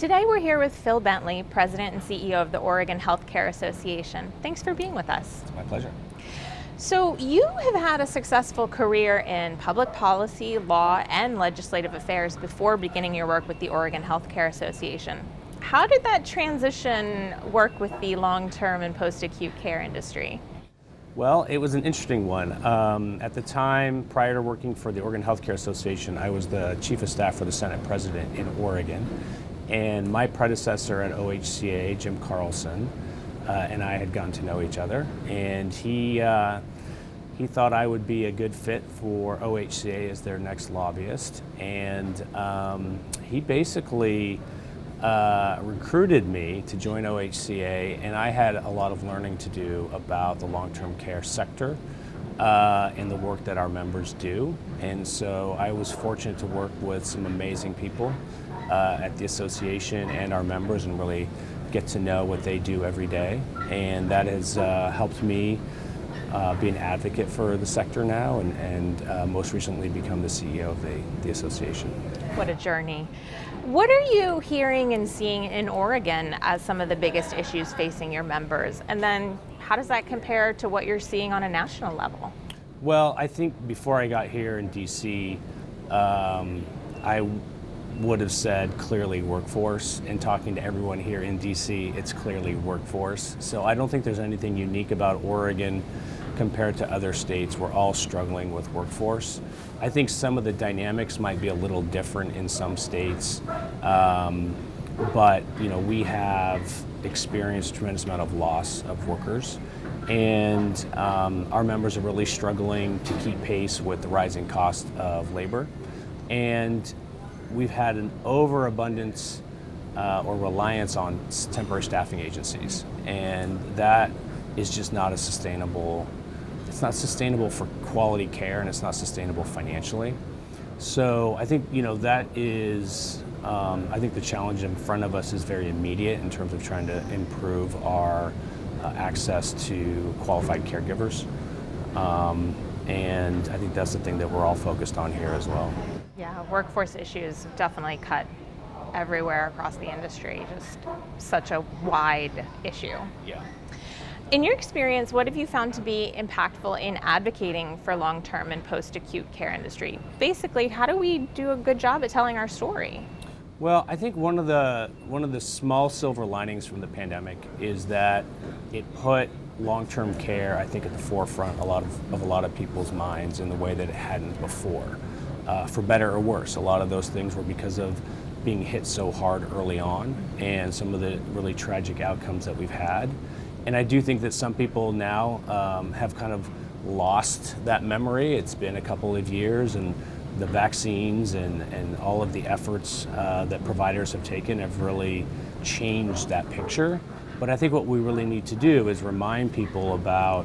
Today we're here with Phil Bentley, President and CEO of the Oregon Healthcare Association. Thanks for being with us. It's my pleasure. So you have had a successful career in public policy, law, and legislative affairs before beginning your work with the Oregon Healthcare Association. How did that transition work with the long-term and post-acute care industry? Well, it was an interesting one. At the time, prior to working for the Oregon Healthcare Association, I was the Chief of Staff for the Senate President in Oregon. And my predecessor at OHCA, Jim Carlson, and I had gotten to know each other. And he thought I would be a good fit for OHCA as their next lobbyist. And he basically recruited me to join OHCA, and I had a lot of learning to do about the long-term care sector and the work that our members do. And so I was fortunate to work with some amazing people at the association and our members and really get to know what they do every day. And that has helped me be an advocate for the sector now and most recently become the CEO of the association. What a journey. What are you hearing and seeing in Oregon as some of the biggest issues facing your members? And then how does that compare to what you're seeing on a national level? Well, I think before I got here in DC, I would have said clearly workforce. And talking to everyone here in DC, it's clearly workforce. So I don't think there's anything unique about Oregon compared to other states. We're all struggling with workforce. I think some of the dynamics might be a little different in some states, but we have experienced a tremendous amount of loss of workers, and our members are really struggling to keep pace with the rising cost of labor, and we've had an overabundance or reliance on temporary staffing agencies, and that is just not a sustainable. It's not sustainable for quality care, and it's not sustainable financially. So I think that is. I think the challenge in front of us is very immediate in terms of trying to improve our access to qualified caregivers, and I think that's the thing that we're all focused on here as well. Yeah, workforce issues definitely cut everywhere across the industry. Just such a wide issue. Yeah. In your experience, what have you found to be impactful in advocating for long-term and post-acute care industry? Basically, how do we do a good job at telling our story? Well, I think one of the small silver linings from the pandemic is that it put long-term care, I think, at the forefront of a lot of people's minds in the way that it hadn't before, for better or worse. A lot of those things were because of being hit so hard early on and some of the really tragic outcomes that we've had. And I do think that some people now have kind of lost that memory. It's been a couple of years, and the vaccines and all of the efforts that providers have taken have really changed that picture. But I think what we really need to do is remind people about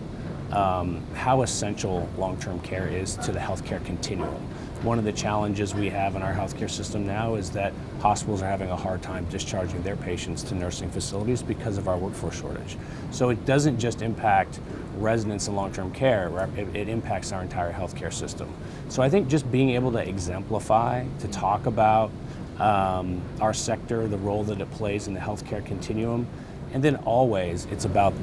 how essential long-term care is to the healthcare continuum. One of the challenges we have in our healthcare system now is that hospitals are having a hard time discharging their patients to nursing facilities because of our workforce shortage. So it doesn't just impact residents in long-term care, it impacts our entire healthcare system. So I think just being able to exemplify, to talk about our sector, the role that it plays in the healthcare continuum, and then always it's about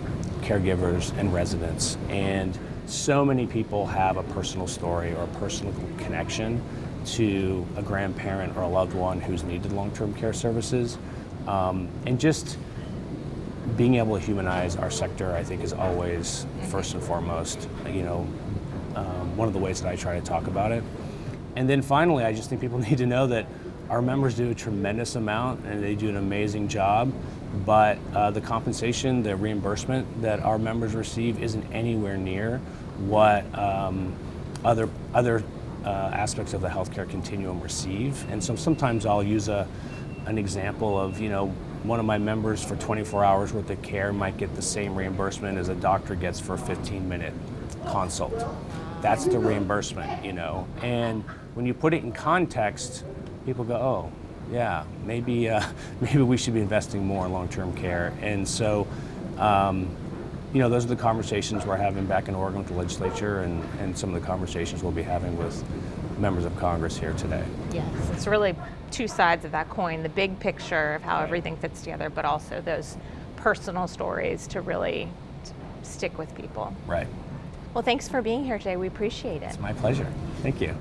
caregivers and residents. And so many people have a personal story or a personal connection to a grandparent or a loved one who's needed long-term care services. And just being able to humanize our sector, I think, is always first and foremost, one of the ways that I try to talk about it. And then finally, I just think people need to know that our members do a tremendous amount and they do an amazing job, but the compensation, the reimbursement that our members receive isn't anywhere near what other aspects of the healthcare continuum receive. And so sometimes I'll use an example of, one of my members for 24 hours worth of care might get the same reimbursement as a doctor gets for a 15-minute consult. That's the reimbursement, And when you put it in context, people go, oh, yeah, maybe we should be investing more in long-term care. And so, those are the conversations we're having back in Oregon with the legislature, and some of the conversations we'll be having with members of Congress here today. Yes, it's really two sides of that coin, the big picture of how everything fits together, but also those personal stories to really stick with people. Right. Well, thanks for being here today. We appreciate it. It's my pleasure. Thank you.